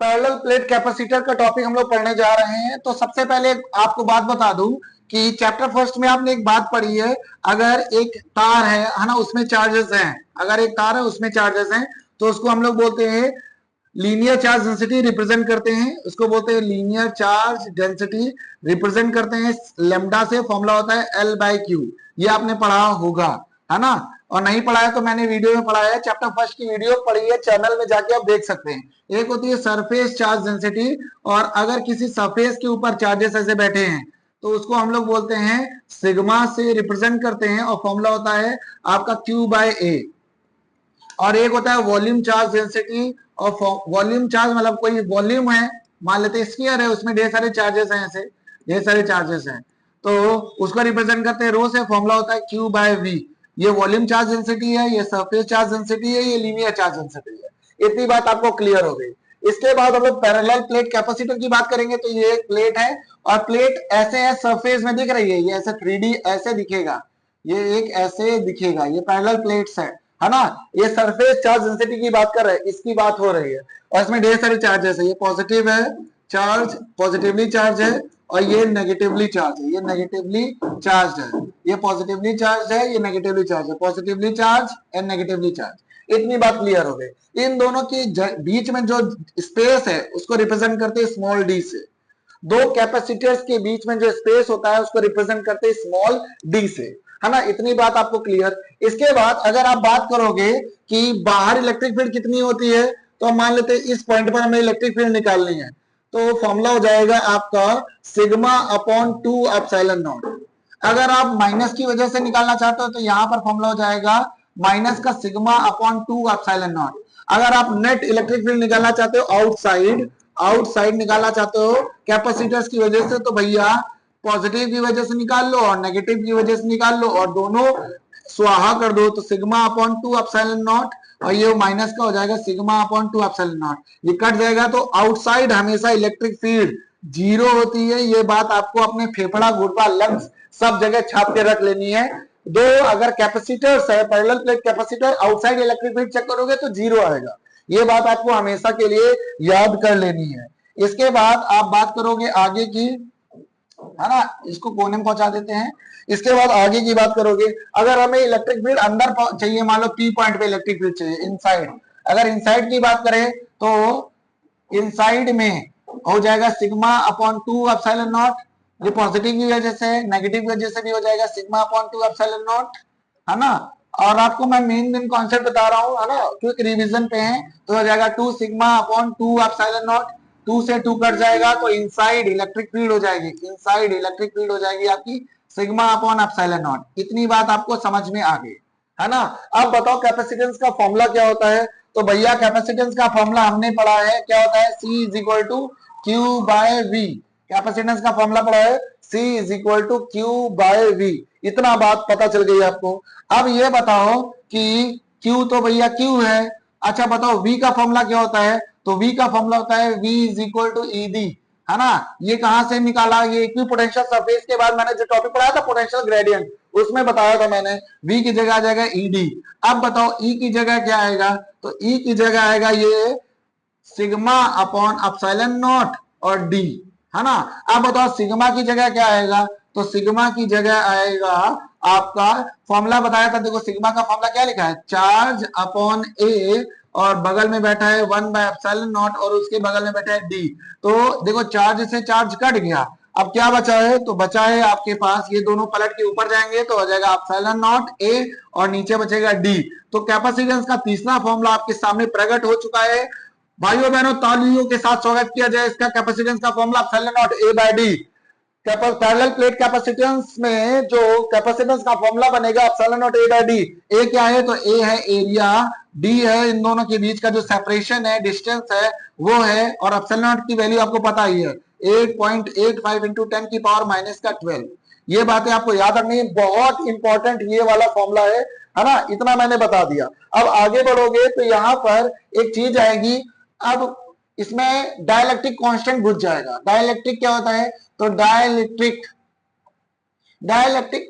Parallel plate capacitor का topic हम लोग पढ़ने जा रहे हैं। तो सबसे पहले आपको बात बता दूं कि चैप्टर फर्स्ट में आपने एक बात पढ़ी है, अगर एक तार है ना, उसमें चार्जेस हैं, अगर एक तार है उसमें चार्जेस हैं, तो उसको हम लोग बोलते हैं लीनियर चार्ज डेंसिटी रिप्रेजेंट करते हैं, उसको बोलते हैं लीनियर चार्ज डेंसिटी रिप्रेजेंट करते हैं लेमडा से। फॉर्मूला होता है L बाय क्यू, ये आपने पढ़ा होगा, है ना। और नहीं पढ़ा है तो मैंने वीडियो में पढ़ाया है, चैप्टर फर्स्ट की वीडियो पढ़ी है, चैनल में जाके आप देख सकते हैं। एक होती है सरफेस चार्ज डेंसिटी, और अगर किसी सरफेस के ऊपर चार्जेस ऐसे बैठे हैं तो उसको हम लोग बोलते हैं सिग्मा से रिप्रेजेंट करते हैं, और फॉर्मूला होता है आपका Q बाय A। और एक होता है वॉल्यूम चार्ज डेंसिटी, और वॉल्यूम चार्ज मतलब कोई वॉल्यूम है, मान लेते हैं स्फीयर है, उसमें ढेर सारे चार्जेस हैं, ऐसे ढेर सारे चार्जेस हैं, तो उसको रिप्रेजेंट करते हैं रो से। फॉर्मूला होता है Q बाय V। ये वॉल्यूम चार्ज डेंसिटी है, ये सरफेस चार्ज डेंसिटी है, ये लीनियर चार्ज डेंसिटी है। इतनी बात आपको क्लियर हो गई। इसके बाद हम लोग पैरेलल प्लेट कैपेसिटर की बात करेंगे। तो ये एक प्लेट है, और प्लेट ऐसे है, सरफेस में दिख रही है, ये ऐसे 3D ऐसे दिखेगा, ये एक ऐसे दिखेगा, ये पैरेलल प्लेट्स है ना। ये सरफेस चार्ज डेंसिटी की बात कर रहे हैं, इसकी बात हो रही है, और इसमें ढेर सारे चार्जेस है। ये पॉजिटिव है चार्ज, पॉजिटिवली चार्ज है, और ये नेगेटिवली चार्ज है, ये नेगेटिवली चार्ज है, ये पॉजिटिवली चार्ज है, ये नेगेटिवली चार्ज है, positively charge and negatively charge. इतनी बात क्लियर हो गई। इन दोनों के बीच में जो स्पेस है उसको रिप्रेजेंट करते हैं स्मॉल डी से। दो कैपेसिटर्स के बीच में जो स्पेस होता है उसको रिप्रेजेंट करते हैं स्मॉल डी से, है ना। इतनी बात आपको क्लियर। इसके बाद अगर आप बात करोगे कि बाहर इलेक्ट्रिक फील्ड कितनी होती है, तो हम मान लेते हैं इस पॉइंट पर हमें इलेक्ट्रिक फील्ड निकालनी है, तो फॉर्मूला हो जाएगा आपका सिग्मा अपॉन 2 एप्सिलॉन नॉट। अगर आप माइनस की वजह से निकालना चाहते हो तो यहां पर फॉर्मूला हो जाएगा माइनस का सिग्मा अपॉन 2 एप्सिलॉन नॉट। अगर आप नेट इलेक्ट्रिक फील्ड निकालना चाहते हो आउटसाइड, आउटसाइड निकालना चाहते हो कैपेसिटर्स की वजह से, तो भैया पॉजिटिव की वजह से निकाल लो और नेगेटिव की वजह से निकाल लो, और दोनों स्वाहा कर दो, तो सिग्मा अपॉन 2 एप्सिलॉन नॉट, और ये माइनस का हो जाएगा सिग्मा अपॉन 2 एप्सिलॉन नॉट। ये कट जाएगा, तो आउटसाइड हमेशा इलेक्ट्रिक फील्ड जीरो होती है। ये बात आपको अपने फेफड़ा, गुर्दा, लंग्स सब जगह छाप के रख लेनी है। दो अगर कैपेसिटर्स है, parallel plate capacitor, outside electric field check करोगे तो जीरो आएगा। ये बात आपको हमेशा के लिए याद कर लेनी है। इसके बाद आप बात करोगे आगे की, है ना, इसको कोने में पहुंचा देते हैं। इसके बाद आगे की बात करोगे, अगर हमें इलेक्ट्रिक फील्ड अंदर चाहिए, मान लो पी पॉइंट पे इलेक्ट्रिक फील्ड चाहिए इनसाइड, अगर इनसाइड की बात करें तो इनसाइड में हो जाएगा सिग्मा अपॉन 2 एप्सिलॉन नॉट। ये पॉजिटिव की वजह से, नेगेटिव की वजह से भी हो जाएगा सिग्मा अपॉन 2 एप्सिलॉन नॉट, है ना। और आपको मैं मेन कॉन्सेप्ट बता रहा हूं, है ना, क्विक रिवीजन पे है, तो हो जाएगा 2 सिग्मा अपॉन 2 एप्सिलॉन नॉट। 2 से 2 कट जाएगा तो इनसाइड इलेक्ट्रिक फील्ड हो जाएगी, इनसाइड इलेक्ट्रिक फील्ड हो जाएगी आपकी सिग्मा अपॉन एप्सिलॉन नॉट। इतनी बात आपको समझ में आ गई, है ना। अब बताओ कैपेसिटेंस का फॉर्मूला क्या होता है। तो भैया कैपेसिटेंस का फॉर्मूला हमने पढ़ा है, क्या होता है, C is equal to Q by V. Capacitance का फॉर्मूला पढ़ा है C is equal to Q by V. इतना बात पता चल गई आपको। अब ये बताओ कि Q तो भैया Q है, अच्छा बताओ V का फॉर्मूला क्या होता है। तो V का फॉर्मूला होता है V is equal to ED, है ना। ये कहां से निकाला, ये इक्विपोटेंशियल सरफेस के बाद मैंने जो टॉपिक पढ़ाया था पोटेंशियल ग्रेडियंट, उसमें बताया था मैंने, V की जगह आ जाएगा ED। अब बताओ E की जगह क्या आएगा। तो E की जगह आएगा ये सिग्मा अपॉन एप्सिलॉन नॉट और D, है ना। अब बताओ सिग्मा की जगह क्या आएगा। तो सिग्मा की जगह आएगा आपका, फॉर्मूला बताया था, देखो सिग्मा का फॉर्मूला क्या लिखा है, चार्ज अपॉन ए, और बगल में बैठा है 1 बाय एप्सिलॉन नॉट, और उसके बगल में बैठा है डी। तो देखो चार्ज से चार्ज कट गया, अब क्या बचा है, तो बचा है आपके पास, ये दोनों पलट के ऊपर जाएंगे तो हो जाएगा एप्सिलॉन नॉट ए, और नीचे बचेगा डी। तो कैपेसिटेंस का तीसरा फॉर्मूला आपके सामने प्रकट हो चुका है। भाइयों बहनों तालियों के साथ स्वागत किया जाए इसका। कैपेसिटेंस का formula epsilon not A by D. Parallel plate capacitance में जो कैपेसिटेंस का फॉर्मूला बनेगा epsilon not A by D. A क्या है, तो ए है एरिया, डी है इन दोनों के बीच का जो सेपरेशन है, डिस्टेंस है वो है, और एप्सिलॉन नॉट की वैल्यू आपको पता ही है 8.85 इंटू 10 की पावर माइनस का 12। ये बातें आपको याद रखनी है, बहुत इंपॉर्टेंट ये वाला फॉर्मूला है ना। इतना मैंने बता दिया। अब आगे बढ़ोगे तो यहां पर एक चीज आएगी, अब इसमें डाइलेक्ट्रिक कांस्टेंट घुस जाएगा। डाइलेक्ट्रिक क्या होता है, तो डाइलेक्ट्रिक डाइलेक्ट्रिक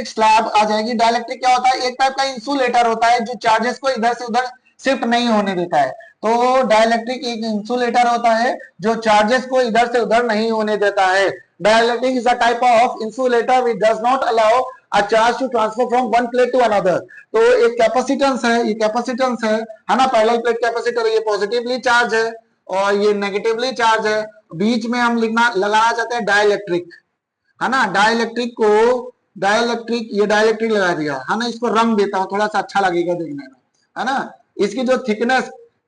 स्लैब आ जाएगी। डाइलेक्ट्रिक क्या होता है, एक टाइप का इंसुलेटर होता है जो चार्जेस को इधर से उधर शिफ्ट नहीं होने देता है। तो डाइलेक्ट्रिक एक इंसुलेटर होता है जो चार्जेस को इधर से उधर नहीं होने देता है। Dielectric is a type of insulator which does not allow a charge to transfer from one plate to another। तो एक कैपेसिटेंस है, ये कैपेसिटेंस है ना, पैरेलल प्लेट कैपेसिटर, ये पॉजिटिवली चार्ज है और ये नेगेटिवली चार्ज है। बीच में हम लगाना चाहते हैं डाइलेक्ट्रिक, है ना। डाइलेक्ट्रिक को ये डाइलेक्ट्रिक लगा दिया, है ना। इसको रंग देता हूं, थोड़ा सा अच्छा लगेगा देखने में, है ना। इसकी जो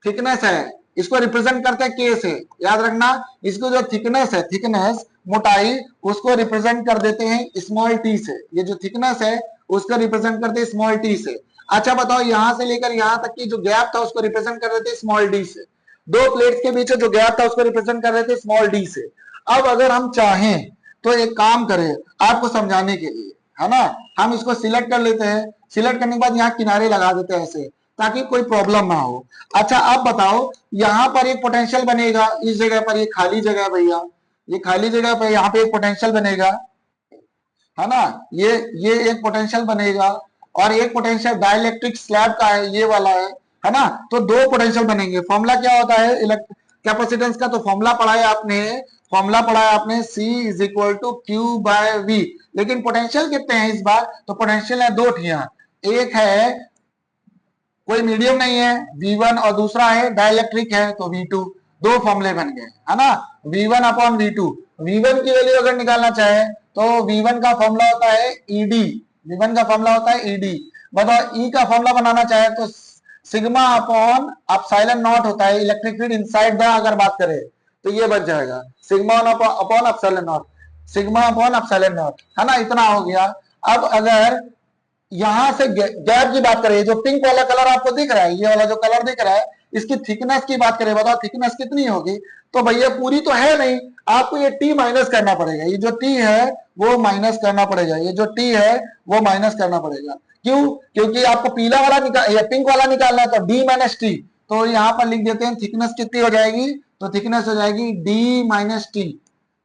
थिकनेस है इसको रिप्रेजेंट करते हैं के से, याद रखना। इसको जो थिकनेस है, थिकनेस मोटाई, उसको रिप्रेजेंट कर देते हैं स्मॉल टी से। ये जो थिकनेस है उसको रिप्रेजेंट करते हैं स्मॉल टी से। अच्छा बताओ, यहां से लेकर यहां तक की जो गैप था उसको रिप्रेजेंट कर देते हैं स्मॉल डी से। दो प्लेट्स के बीच जो गैप था उसको रिप्रेजेंट कर देते हैं स्मॉल डी से। अब अगर हम चाहें तो एक काम करें आपको समझाने के लिए, है ना, हम इसको सिलेक्ट कर लेते हैं। सिलेक्ट करने के बाद यहाँ किनारे लगा देते हैं ऐसे, ताकि कोई प्रॉब्लम ना हो। अच्छा अब बताओ, यहाँ पर एक पोटेंशियल बनेगा, इस जगह पर, ये खाली जगह है भैया, ये खाली जगह पर यहाँ पे एक पोटेंशियल बनेगा, है ना। ये एक पोटेंशियल बनेगा और एक पोटेंशियल डाइलेक्ट्रिक स्लैब का है, ये वाला है ना। तो दो पोटेंशियल बनेंगे। फॉर्मूला क्या होता है कैपेसिटेंस का? तो फॉर्मूला पढ़ा है आपने C is equal to Q by V। लेकिन पोटेंशियल कितने हैं इस बार? तो पोटेंशियल है दो ठिया, एक है कोई मीडियम नहीं है V1 और दूसरा है डाइलेक्ट्रिक है तो V2। दो फॉर्मूले बन गए, है ना, V1 अपॉन V2। V1 की वैल्यू अगर निकालना चाहे तो V1 का फॉर्मूला होता है ED, V1 का फॉर्मूला होता है ED। बताओ E का फॉर्मूला बनाना चाहे तो सिग्मा अपॉन एप्सिलॉन नॉट होता है इलेक्ट्रिक फील्ड इनसाइड द, अगर बात करें तो ये बच जाएगा sigma upon epsilon not, sigma upon epsilon not, है ना। इतना हो गया। अब अगर यहां से गैप की बात करें, जो पिंक वाला कलर आपको दिख रहा है, ये वाला जो कलर दिख रहा है, इसकी थिकनेस की बात करें, बताओ थिकनेस कितनी होगी? तो भैया पूरी तो है नहीं, आपको ये टी माइनस करना पड़ेगा। ये जो टी है वो माइनस करना पड़ेगा, ये जो टी है वो माइनस करना पड़ेगा। क्यों? क्योंकि आपको पीला वाला या पिंक वाला निकालना है, तो डी माइनस टी। तो यहाँ पर लिख देते हैं थिकनेस कितनी हो जाएगी? तो थिकनेस हो जाएगी डी माइनस टी,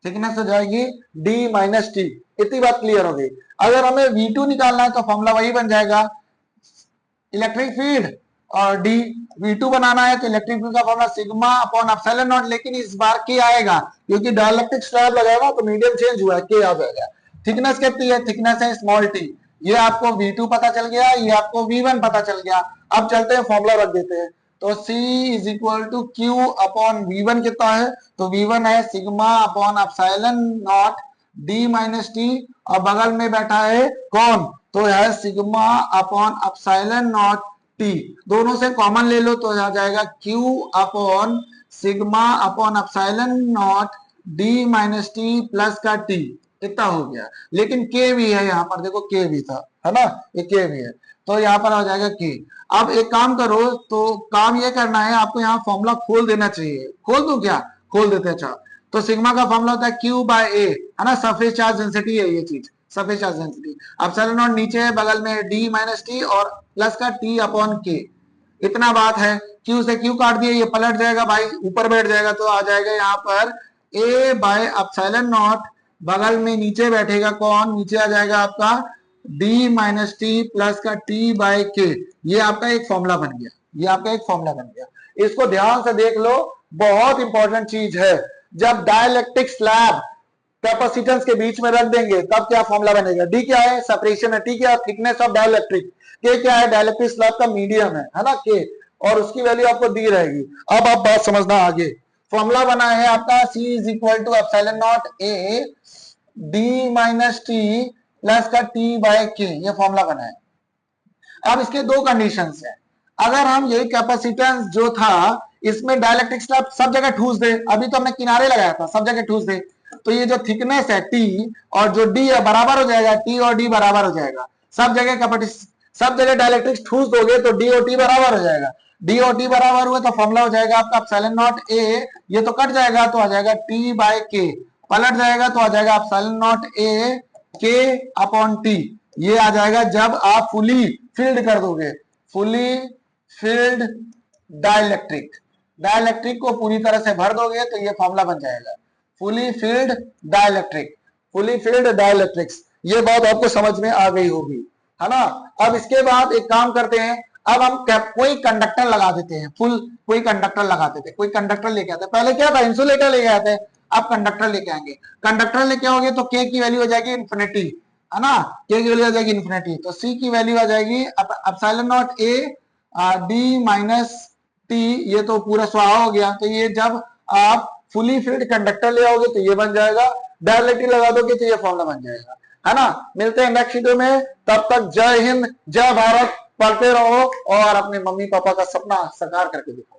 थिकनेस हो जाएगी डी माइनस टी। इतनी बात क्लियर हो गई। अगर हमें V2 निकालना है तो फॉर्मूला वही बन जाएगा इलेक्ट्रिक फील्ड और डी। V2 बनाना है तो इलेक्ट्रिक फील्ड का formula sigma upon epsilon not, लेकिन इस बार के आएगा क्योंकि डाइलेक्ट्रिक स्लैब लगाएगा तो मीडियम चेंज हुआ है, के आ जाएगा। थिकनेस कितनी है? थिकनेस है स्मॉल टी। ये आपको V2 पता चल गया, ये आपको V1 पता चल गया। अब चलते हैं फॉर्मूला रख देते हैं। तो C is equal to Q upon V1 कितना है? तो V1 है sigma upon epsilon not D minus T, और बगल में बैठा है कौन? तो है sigma upon epsilon not T. दोनों से कॉमन ले लो तो आ जाएगा Q upon sigma upon epsilon not D minus T plus का T। इतना हो गया। लेकिन K भी है यहाँ पर, देखो K भी था, है ना, ये K भी है, तो यहाँ पर आ जाएगा K। अब एक काम करो, तो काम ये करना है आपको, यहाँ फॉर्मूला खोल देना चाहिए। खोल दूं क्या? खोल देते हैं। अच्छा, तो सिग्मा का फॉर्मूला होता है Q बाय A, है ना, सरफेस चार्ज डेंसिटी है ये चीज, surface charge density. Epsilon not नीचे है, बगल में D माइनस टी और प्लस का T अपॉन K। इतना बात है। Q से Q काट दिए, ये पलट जाएगा भाई, ऊपर बैठ जाएगा, तो आ जाएगा यहाँ पर A बाय एप्सिलॉन नॉट, बगल में नीचे बैठेगा कौन? नीचे आ जाएगा आपका D माइनस टी प्लस का T बाय K। ये आपका एक फॉर्मूला बन गया, ये आपका एक फॉर्मूला बन गया। इसको ध्यान से देख लो, बहुत इंपॉर्टेंट चीज है। जब डाइलेक्ट्रिक स्लैब कैपेसिटेंस के बीच में रख देंगे तब क्या फॉर्मूला बनेगा? डी क्या है? सेपरेशन है। टी क्या है? Thickness of dielectric. के क्या है? डाइलेक्ट्रिक स्लैब का मीडियम है ना, के, और उसकी वैल्यू आपको दी रहेगी। अब आप बात समझना आगे। फॉर्मूला बना है आपका C is equal to epsilon not A D minus T plus का T बाय K, ये फॉर्मूला बना है। अब इसके दो कंडीशंस हैं। अगर हम ये कैपेसिटेंस जो था इसमें डाइलेक्ट्रिक स्लैब सब जगह ठूस दे, अभी तो हमने किनारे लगाया था, सब जगह ठूस दे, तो ये जो थिकनेस है T और जो D है बराबर हो जाएगा, T और D बराबर हो जाएगा। सब जगह डाइलेक्ट्रिक ठूस दोगे तो D और T बराबर हो जाएगा। D और T बराबर हुए तो फॉर्मूला हो जाएगा आपका एप्सिलॉन नॉट A, ये तो कट जाएगा तो आ जाएगा T बाय K, पलट जाएगा तो आ जाएगा epsilon not A K upon T। ये आ जाएगा जब आप फुली फील्ड कर दोगे, फुली फील्ड डाइलेक्ट्रिक, डाइलेक्ट्रिक को पूरी तरह से भर दोगे तो ये फॉर्मूला बन जाएगा fully field dielectric, fully field dielectrics. ये बात आपको समझ में आ गई होगी, है ना। अब इसके बाद एक काम करते हैं, अब हम कोई कंडक्टर लगा देते हैं, फुल कोई कंडक्टर लगा देते हैं, कोई कंडक्टर लेके आते हैं। पहले क्या था, इंसुलेटर लेके आते हैं, अब कंडक्टर लेके आएंगे। कंडक्टर लेके आओगे तो के की वैल्यू हो जाएगी इन्फिनिटी, है ना, के की वैल्यू हो जाएगी इन्फिनिटी। तो सी की वैल्यू आ जाएगी epsilon not A D minus T, ये तो पूरा स्वाहा हो गया। तो ये जब आप फुली फिल्ड कंडक्टर ले आओगे तो ये बन जाएगा, डायरेक्टली लगा दोगे तो ये फॉर्मूला बन जाएगा, है ना। मिलते हैं नेक्स्ट वीडियो में, तब तक जय हिंद, जय भारत, पढ़ते रहो और अपने मम्मी पापा का सपना साकार करके दिखाओ।